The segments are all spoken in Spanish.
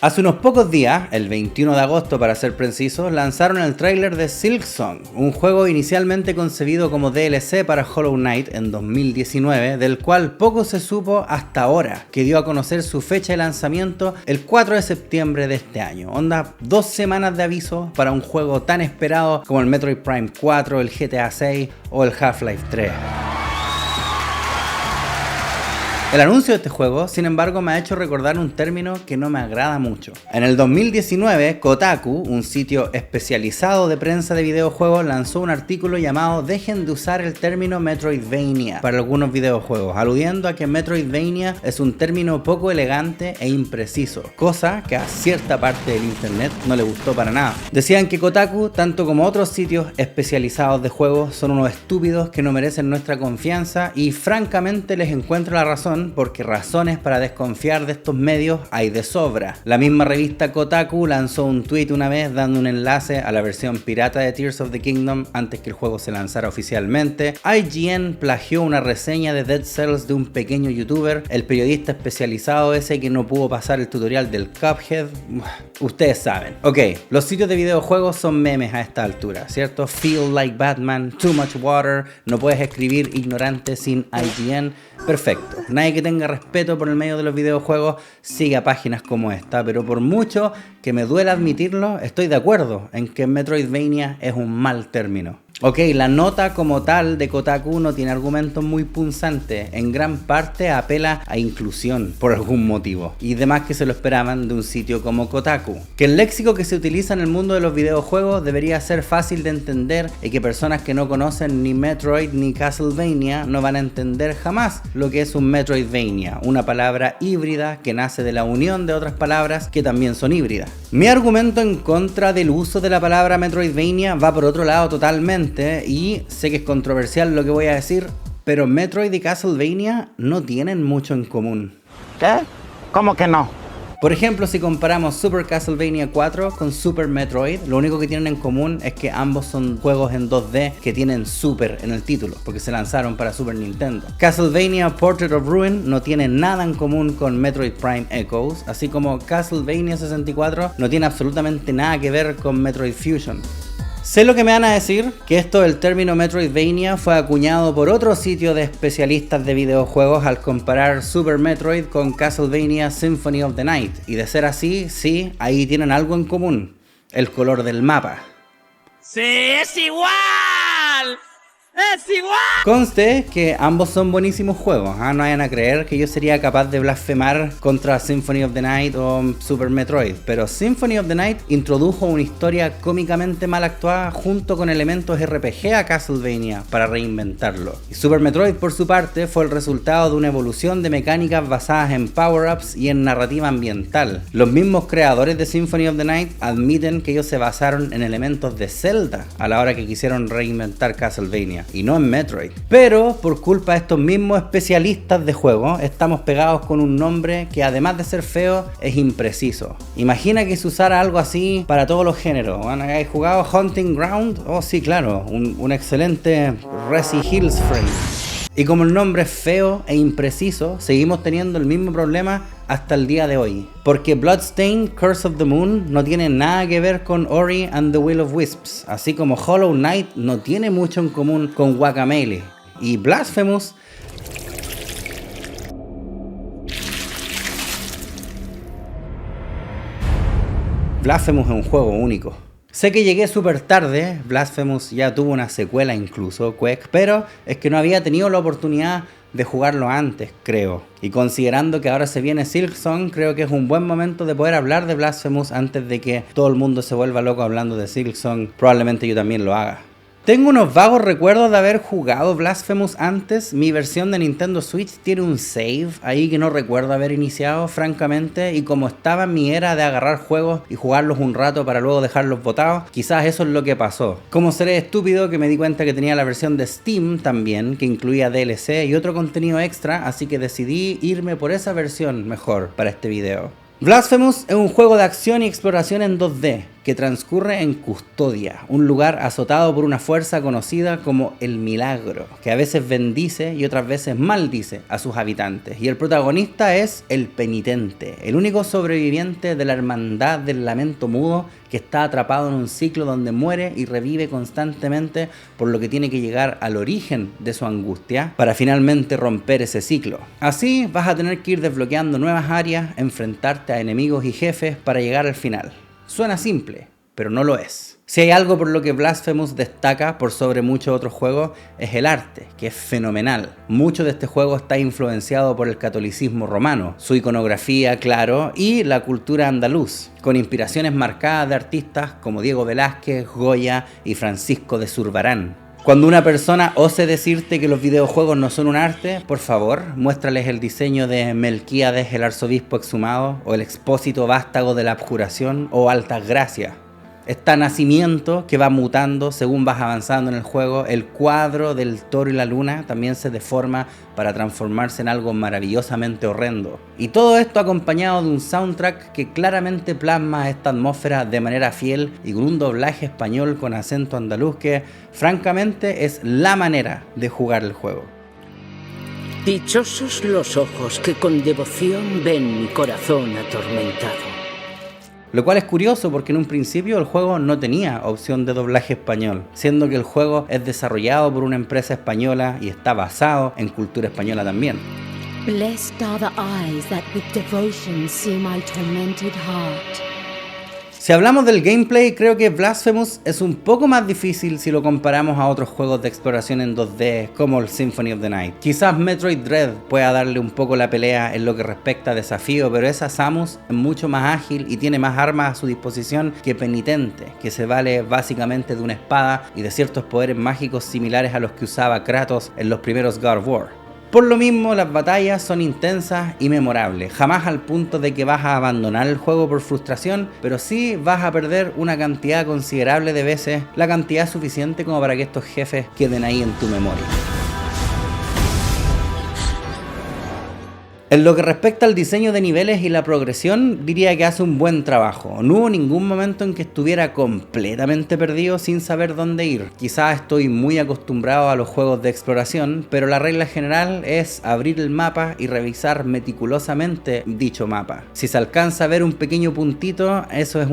Hace unos pocos días, el 21 de agosto para ser precisos, lanzaron el tráiler de Silksong, un juego inicialmente concebido como DLC para Hollow Knight en 2019, del cual poco se supo hasta ahora, que dio a conocer su fecha de lanzamiento el 4 de septiembre de este año. Onda, 2 semanas de aviso para un juego tan esperado como el Metroid Prime 4, el GTA 6 o el Half-Life 3. El anuncio de este juego, sin embargo, me ha hecho recordar un término que no me agrada mucho. En el 2019, Kotaku, un sitio especializado de prensa de videojuegos, lanzó un artículo llamado "Dejen de usar el término Metroidvania" para algunos videojuegos, aludiendo a que Metroidvania es un término poco elegante e impreciso, cosa que a cierta parte del internet no le gustó para nada. Decían que Kotaku, tanto como otros sitios especializados de juegos, son unos estúpidos que no merecen nuestra confianza y francamente les encuentro la razón, porque razones para desconfiar de estos medios hay de sobra. La misma revista Kotaku lanzó un tweet una vez dando un enlace a la versión pirata de Tears of the Kingdom antes que el juego se lanzara oficialmente. IGN plagió una reseña de Dead Cells de un pequeño youtuber, el periodista especializado ese que no pudo pasar el tutorial del Cuphead. Ustedes saben. Ok, los sitios de videojuegos son memes a esta altura, ¿cierto? Feel like Batman, Too Much Water, no puedes escribir ignorante sin IGN. Perfecto. Nadie que tenga respeto por el medio de los videojuegos sigue a páginas como esta, pero por mucho que me duela admitirlo, estoy de acuerdo en que Metroidvania es un mal término. Ok, la nota como tal de Kotaku no tiene argumentos muy punzantes, en gran parte apela a inclusión por algún motivo, y demás que se lo esperaban de un sitio como Kotaku. Que el léxico que se utiliza en el mundo de los videojuegos debería ser fácil de entender y que personas que no conocen ni Metroid ni Castlevania no van a entender jamás lo que es un Metroidvania, una palabra híbrida que nace de la unión de otras palabras que también son híbridas. Mi argumento en contra del uso de la palabra Metroidvania va por otro lado totalmente. Y sé que es controversial lo que voy a decir, pero Metroid y Castlevania no tienen mucho en común. ¿Qué? ¿Cómo que no? Por ejemplo, si comparamos Super Castlevania 4 con Super Metroid, lo único que tienen en común es que ambos son juegos en 2D que tienen Super en el título, porque se lanzaron para Super Nintendo. Castlevania Portrait of Ruin no tiene nada en común con Metroid Prime Echoes, así como Castlevania 64 no tiene absolutamente nada que ver con Metroid Fusion. Sé lo que me van a decir, que esto del término Metroidvania fue acuñado por otro sitio de especialistas de videojuegos al comparar Super Metroid con Castlevania Symphony of the Night. Y de ser así, sí, ahí tienen algo en común, el color del mapa. ¡Sí, es igual! ¡Es igual! Conste que ambos son buenísimos juegos, no vayan a creer que yo sería capaz de blasfemar contra Symphony of the Night o Super Metroid, pero Symphony of the Night introdujo una historia cómicamente mal actuada junto con elementos RPG a Castlevania para reinventarlo. Y Super Metroid, por su parte, fue el resultado de una evolución de mecánicas basadas en power-ups y en narrativa ambiental. Los mismos creadores de Symphony of the Night admiten que ellos se basaron en elementos de Zelda a la hora que quisieron reinventar Castlevania, y no en Metroid. Pero por culpa de estos mismos especialistas de juego, estamos pegados con un nombre que, además de ser feo, es impreciso. Imagina que se usara algo así para todos los géneros. Bueno, ¿has jugado Hunting Ground? Oh sí, claro, un excelente Resi Hills frame. Y como el nombre es feo e impreciso, seguimos teniendo el mismo problema hasta el día de hoy. Porque Bloodstained Curse of the Moon no tiene nada que ver con Ori and the Will of Wisps, así como Hollow Knight no tiene mucho en común con Guacamelee. Y Blasphemous es un juego único. Sé que llegué súper tarde, Blasphemous ya tuvo una secuela incluso, Quake, pero es que no había tenido la oportunidad de jugarlo antes, creo. Y considerando que ahora se viene Silksong, creo que es un buen momento de poder hablar de Blasphemous antes de que todo el mundo se vuelva loco hablando de Silksong. Probablemente yo también lo haga. Tengo unos vagos recuerdos de haber jugado Blasphemous antes. Mi versión de Nintendo Switch tiene un save ahí que no recuerdo haber iniciado, francamente, y como estaba en mi era de agarrar juegos y jugarlos un rato para luego dejarlos botados, quizás eso es lo que pasó. Como seré estúpido que me di cuenta que tenía la versión de Steam también, que incluía DLC y otro contenido extra, así que decidí irme por esa versión mejor para este video. Blasphemous es un juego de acción y exploración en 2D, que transcurre en Custodia, un lugar azotado por una fuerza conocida como el Milagro, que a veces bendice y otras veces maldice a sus habitantes. Y el protagonista es el Penitente, el único sobreviviente de la Hermandad del Lamento Mudo, que está atrapado en un ciclo donde muere y revive constantemente, por lo que tiene que llegar al origen de su angustia para finalmente romper ese ciclo. Así vas a tener que ir desbloqueando nuevas áreas, enfrentarte a enemigos y jefes para llegar al final. Suena simple, pero no lo es. Si hay algo por lo que Blasphemous destaca por sobre muchos otros juegos, es el arte, que es fenomenal. Mucho de este juego está influenciado por el catolicismo romano, su iconografía, claro, y la cultura andaluz, con inspiraciones marcadas de artistas como Diego Velázquez, Goya y Francisco de Zurbarán. Cuando una persona ose decirte que los videojuegos no son un arte, por favor, muéstrales el diseño de Melquíades, el arzobispo exhumado, o el expósito vástago de la abjuración, o Altas Gracias. Está Nacimiento, que va mutando según vas avanzando en el juego. El cuadro del toro y la luna también se deforma para transformarse en algo maravillosamente horrendo. Y todo esto acompañado de un soundtrack que claramente plasma esta atmósfera de manera fiel y con un doblaje español con acento andaluz que, francamente, es la manera de jugar el juego. Dichosos los ojos que con devoción ven mi corazón atormentado. Lo cual es curioso porque en un principio el juego no tenía opción de doblaje español, siendo que el juego es desarrollado por una empresa española y está basado en cultura española también. Blessed are the eyes that with devotion see my tormented heart. Si hablamos del gameplay, creo que Blasphemous es un poco más difícil si lo comparamos a otros juegos de exploración en 2D como el Symphony of the Night. Quizás Metroid Dread pueda darle un poco la pelea en lo que respecta a desafío, pero esa Samus es mucho más ágil y tiene más armas a su disposición que Penitente, que se vale básicamente de una espada y de ciertos poderes mágicos similares a los que usaba Kratos en los primeros God of War. Por lo mismo, las batallas son intensas y memorables, jamás al punto de que vas a abandonar el juego por frustración, pero sí vas a perder una cantidad considerable de veces, la cantidad suficiente como para que estos jefes queden ahí en tu memoria. En lo que respecta al diseño de niveles y la progresión, diría que hace un buen trabajo. No hubo ningún momento en que estuviera completamente perdido sin saber dónde ir. Quizás estoy muy acostumbrado a los juegos de exploración, pero la regla general es abrir el mapa y revisar meticulosamente dicho mapa. Si se alcanza a ver un pequeño puntito, eso es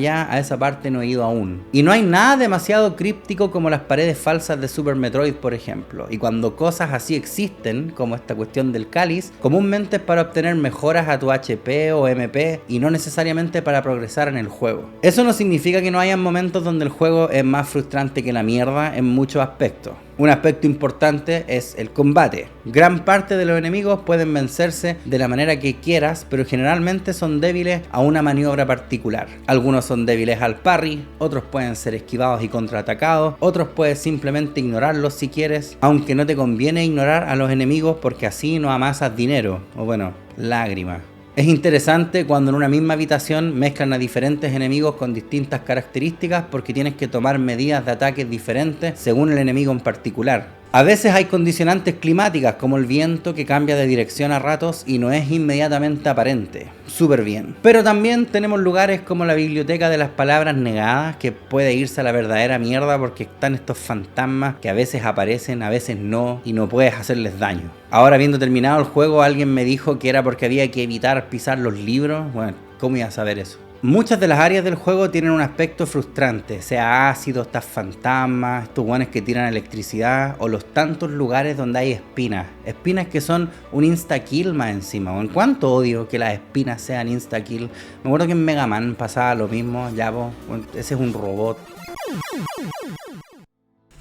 ya a esa parte no he ido aún. Y no hay nada demasiado críptico como las paredes falsas de Super Metroid, por ejemplo. Y cuando cosas así existen, como esta cuestión del cáliz, comúnmente es para obtener mejoras a tu HP o MP y no necesariamente para progresar en el juego. Eso no significa que no hayan momentos donde el juego es más frustrante que la mierda en muchos aspectos. Un aspecto importante es el combate. Gran parte de los enemigos pueden vencerse de la manera que quieras, pero generalmente son débiles a una maniobra particular. Algunos son débiles al parry, otros pueden ser esquivados y contraatacados, otros puedes simplemente ignorarlos si quieres, aunque no te conviene ignorar a los enemigos porque así no amasas dinero, o bueno, lágrimas. Es interesante cuando en una misma habitación mezclan a diferentes enemigos con distintas características porque tienes que tomar medidas de ataques diferentes según el enemigo en particular. A veces hay condicionantes climáticas como el viento que cambia de dirección a ratos y no es inmediatamente aparente. Súper bien. Pero también tenemos lugares como la biblioteca de las palabras negadas que puede irse a la verdadera mierda porque están estos fantasmas que a veces aparecen, a veces no y no puedes hacerles daño. Ahora, habiendo terminado el juego, alguien me dijo que era porque había que evitar pisar los libros. Bueno, ¿cómo iba a saber eso? Muchas de las áreas del juego tienen un aspecto frustrante, sea ácido, estas fantasmas, estos guanes que tiran electricidad o los tantos lugares donde hay espinas. Espinas que son un insta-kill más encima. ¿En cuánto odio que las espinas sean insta-kill? Me acuerdo que en Mega Man pasaba lo mismo, ya vos, ese es un robot.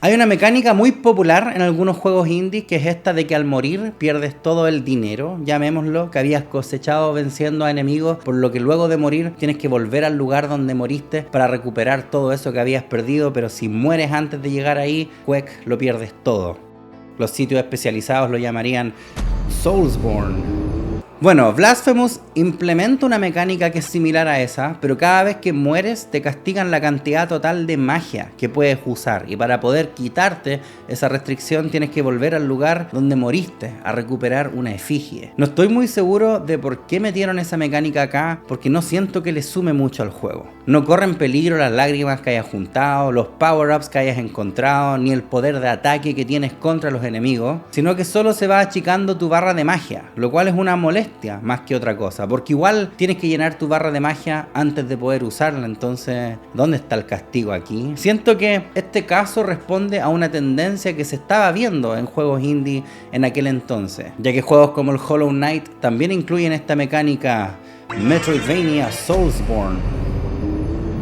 Hay una mecánica muy popular en algunos juegos indie que es esta de que al morir pierdes todo el dinero, llamémoslo, que habías cosechado venciendo a enemigos, por lo que luego de morir tienes que volver al lugar donde moriste para recuperar todo eso que habías perdido, pero si mueres antes de llegar ahí, cuec, lo pierdes todo. Los sitios especializados lo llamarían Soulsborne. Bueno, Blasphemous implementa una mecánica que es similar a esa, pero cada vez que mueres te castigan la cantidad total de magia que puedes usar, y para poder quitarte esa restricción tienes que volver al lugar donde moriste a recuperar una efigie. No estoy muy seguro de por qué metieron esa mecánica acá, porque no siento que le sume mucho al juego. No corren peligro las lágrimas que hayas juntado, los power-ups que hayas encontrado, ni el poder de ataque que tienes contra los enemigos, sino que solo se va achicando tu barra de magia, lo cual es una molestia más que otra cosa, porque igual tienes que llenar tu barra de magia antes de poder usarla. Entonces, ¿dónde está el castigo aquí? Siento que este caso responde a una tendencia que se estaba viendo en juegos indie en aquel entonces, ya que juegos como el Hollow Knight también incluyen esta mecánica Metroidvania Soulsborne.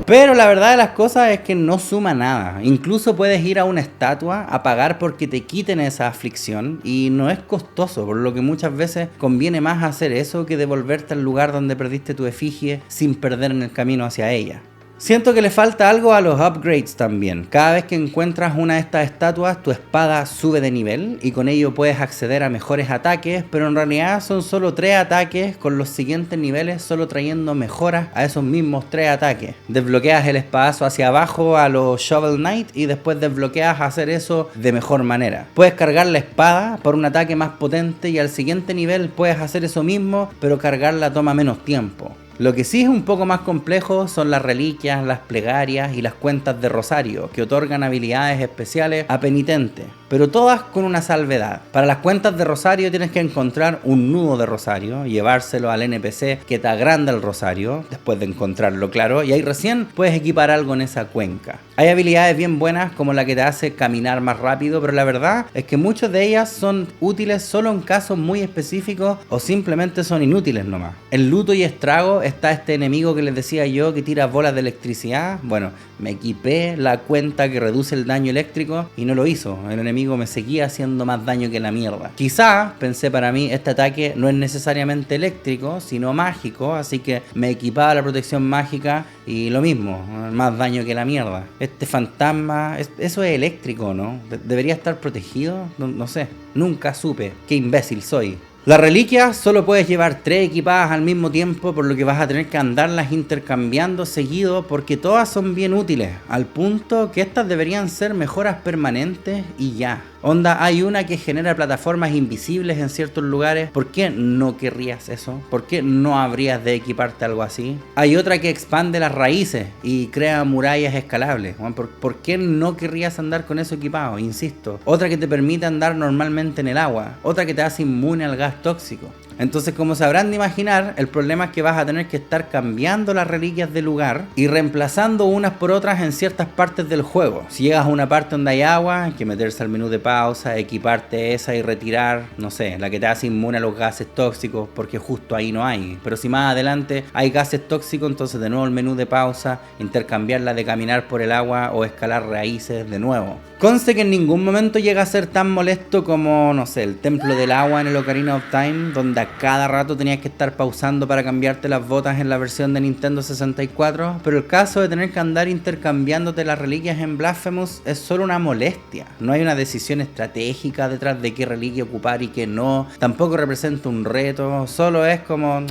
Pero la verdad de las cosas es que no suma nada. Incluso puedes ir a una estatua a pagar porque te quiten esa aflicción y no es costoso, por lo que muchas veces conviene más hacer eso que devolverte al lugar donde perdiste tu efigie sin perder en el camino hacia ella. Siento que le falta algo a los upgrades también. Cada vez que encuentras una de estas estatuas, tu espada sube de nivel y con ello puedes acceder a mejores ataques, pero en realidad son solo 3 ataques, con los siguientes niveles solo trayendo mejoras a esos mismos 3 ataques. Desbloqueas el espadazo hacia abajo a los Shovel Knight y después desbloqueas hacer eso de mejor manera. Puedes cargar la espada por un ataque más potente y al siguiente nivel puedes hacer eso mismo, pero cargarla toma menos tiempo. Lo que sí es un poco más complejo son las reliquias, las plegarias y las cuentas de rosario, que otorgan habilidades especiales a penitentes, pero todas con una salvedad. Para las cuentas de rosario tienes que encontrar un nudo de rosario, llevárselo al NPC que te agranda el rosario, después de encontrarlo, claro, y ahí recién puedes equipar algo en esa cuenca. Hay habilidades bien buenas como la que te hace caminar más rápido, pero la verdad es que muchas de ellas son útiles solo en casos muy específicos o simplemente son inútiles nomás. En luto y estrago está este enemigo que les decía yo que tira bolas de electricidad. Bueno, me equipé la cuenta que reduce el daño eléctrico y no lo hizo. El enemigo me seguía haciendo más daño que la mierda. Quizá, pensé para mí, este ataque no es necesariamente eléctrico, sino mágico, así que me equipaba la protección mágica y lo mismo, más daño que la mierda. Este fantasma, eso es eléctrico, ¿no? ¿Debería estar protegido? No sé, nunca supe. Qué imbécil soy. Las reliquias solo puedes llevar 3 equipadas al mismo tiempo, por lo que vas a tener que andarlas intercambiando seguido porque todas son bien útiles, al punto que estas deberían ser mejoras permanentes y ya. Onda, hay una que genera plataformas invisibles en ciertos lugares. ¿Por qué no querrías eso? ¿Por qué no habrías de equiparte algo así? Hay otra que expande las raíces y crea murallas escalables. ¿Por qué no querrías andar con eso equipado? Insisto. Otra que te permite andar normalmente en el agua. Otra que te hace inmune al gas tóxico. Entonces, como se habrán de imaginar, el problema es que vas a tener que estar cambiando las reliquias de lugar y reemplazando unas por otras en ciertas partes del juego. Si llegas a una parte donde hay agua, hay que meterse al menú de pausa, equiparte esa y retirar, no sé, la que te hace inmune a los gases tóxicos, porque justo ahí no hay. Pero si más adelante hay gases tóxicos, entonces de nuevo el menú de pausa, intercambiar la de caminar por el agua o escalar raíces de nuevo. Conste que en ningún momento llega a ser tan molesto como, no sé, el Templo del Agua en el Ocarina of Time, donde a cada rato tenías que estar pausando para cambiarte las botas en la versión de Nintendo 64, pero el caso de tener que andar intercambiándote las reliquias en Blasphemous es solo una molestia. No hay una decisión estratégica detrás de qué reliquia ocupar y qué no, tampoco representa un reto, solo es como,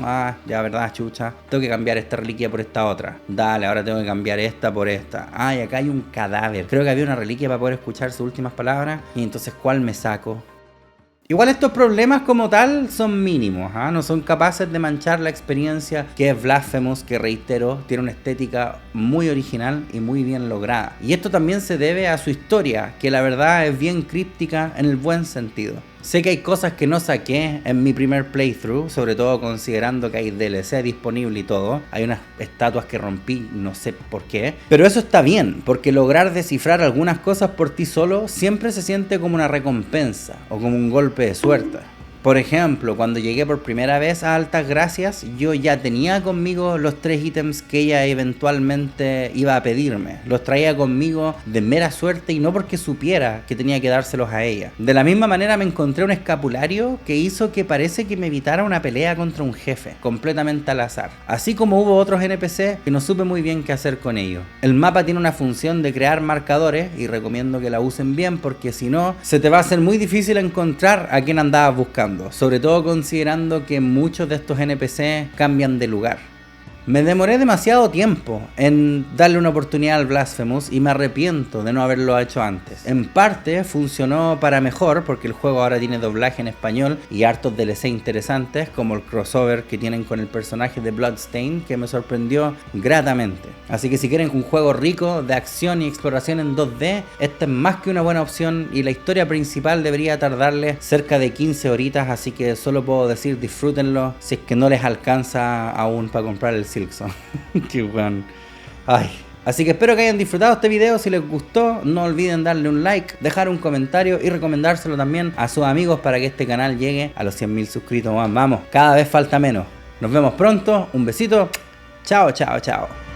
ya verdad, chucha, tengo que cambiar esta reliquia por esta otra. Dale, ahora tengo que cambiar esta por esta. Y acá hay un cadáver. Creo que había una reliquia para poder escuchar sus últimas palabras, y entonces ¿cuál me saco? Igual estos problemas como tal son mínimos, no son capaces de manchar la experiencia que es Blasphemous, que reitero, tiene una estética muy original y muy bien lograda. Y esto también se debe a su historia, que la verdad es bien críptica en el buen sentido. Sé que hay cosas que no saqué en mi primer playthrough, sobre todo considerando que hay DLC disponible y todo. Hay unas estatuas que rompí, no sé por qué. Pero eso está bien, porque lograr descifrar algunas cosas por ti solo siempre se siente como una recompensa o como un golpe de suerte. Por ejemplo, cuando llegué por primera vez a Altas Gracias, yo ya tenía conmigo los 3 ítems que ella eventualmente iba a pedirme. Los traía conmigo de mera suerte y no porque supiera que tenía que dárselos a ella. De la misma manera me encontré un escapulario que hizo que parece que me evitara una pelea contra un jefe, completamente al azar. Así como hubo otros NPC que no supe muy bien qué hacer con ellos. El mapa tiene una función de crear marcadores y recomiendo que la usen bien porque si no, se te va a hacer muy difícil encontrar a quién andabas buscando. disfrutando, sobre todo considerando que muchos de estos NPC cambian de lugar. Me demoré demasiado tiempo en darle una oportunidad al Blasphemous y me arrepiento de no haberlo hecho antes. En parte funcionó para mejor porque el juego ahora tiene doblaje en español y hartos DLC interesantes como el crossover que tienen con el personaje de Bloodstain, que me sorprendió gratamente. Así que si quieren un juego rico de acción y exploración en 2D, esta es más que una buena opción y la historia principal debería tardarle cerca de 15 horitas, así que solo puedo decir disfrútenlo si es que no les alcanza aún para comprar el Silksong. Qué bueno. Ay. Así que espero que hayan disfrutado este video. Si les gustó, no olviden darle un like, dejar un comentario y recomendárselo también a sus amigos para que este canal llegue a los 100.000 suscritos. Vamos, cada vez falta menos. Nos vemos pronto. Un besito. Chao, chao, chao.